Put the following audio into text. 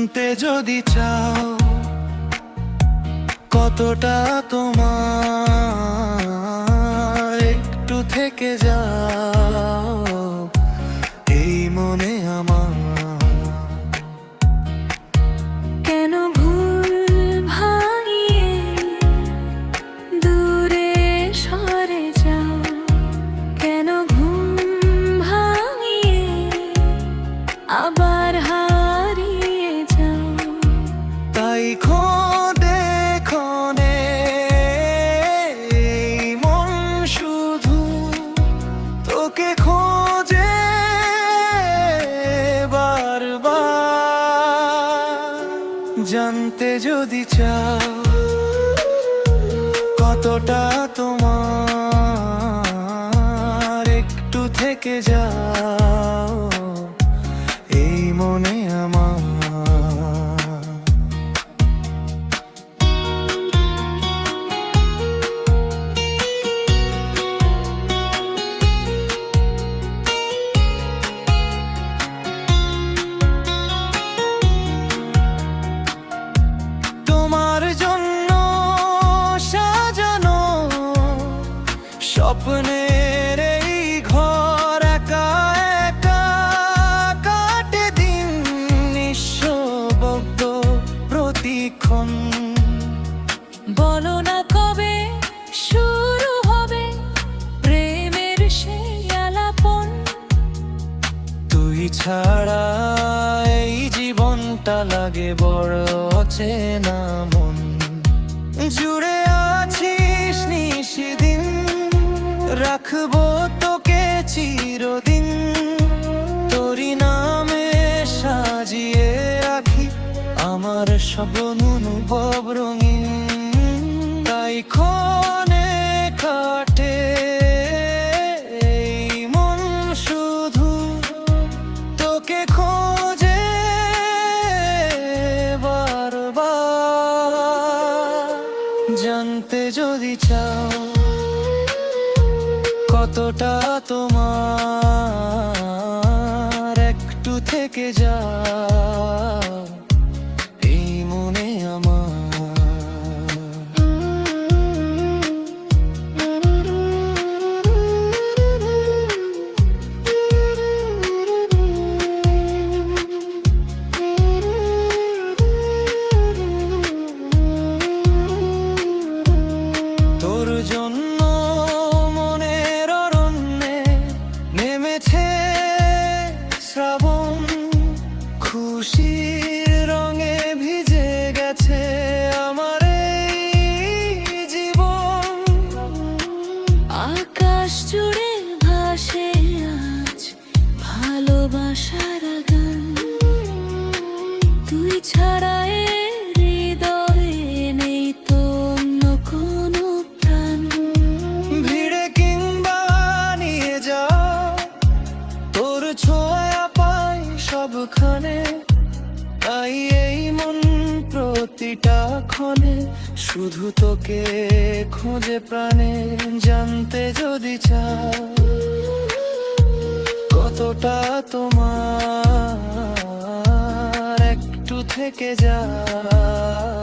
জানতে যদি চাও কতটা তোমার, একটু থেকে যাও এই মনে আমার। কেন ভুল ভাঙিয়ে দূরে সরে যাও, কেন ঘুম ভাঙিয়ে আবার হারিয়ে যাও। তাই খোদে ক্ষণে এই মন শুধু তোকে খোঁজে বারবার। জানতে যদি চাও কতটা তোমার, একটু থেকে যাও এই মনে আমার। তোমার জন্য সাজানো স্বপ্নের এই ঘর একা একা কাটে দিন নিঃশব্দ প্রতিক্ষণ। বলো না কবে শুরু হবে প্রেমের সেই আলাপন। তুই ছাড়া এই জীবনটা লাগে বড় অচেনা মন। জুড়ে আছিস নিশিদিন, রাখবো তোকে চিরদিন। তোরি নামে সাজিয়ে রাখি আমার সব অনুভব রঙিন। তাই ক্ষণে কাটে এই মন শুধু তোকে খোঁজে বারবার। জানতে যদি চাও কতটা তোমার, একটু থেকে যাও এই মনে আমার। তোর জন্য মনের অরণ্যে নেমেছে শ্রাবণ। খুশির রঙে ভিজে গেছে আমার এই জীবন। আকাশ জুড়ে ভাসে আজ ভালোবাসার গান। তুই ছাড়া এ হৃদয়ে নেই তো অন্য কোনো প্রাণ। ভিড়ে কিংবা নিয়ে যা তোর ছোঁয়া পাই সবখানে। তাই এই মন প্রতিটা ক্ষণে শুধু তোকে খোঁজে প্রাণে। জানতে যদি চাও কতটা তোমার, একটু থেকে যাও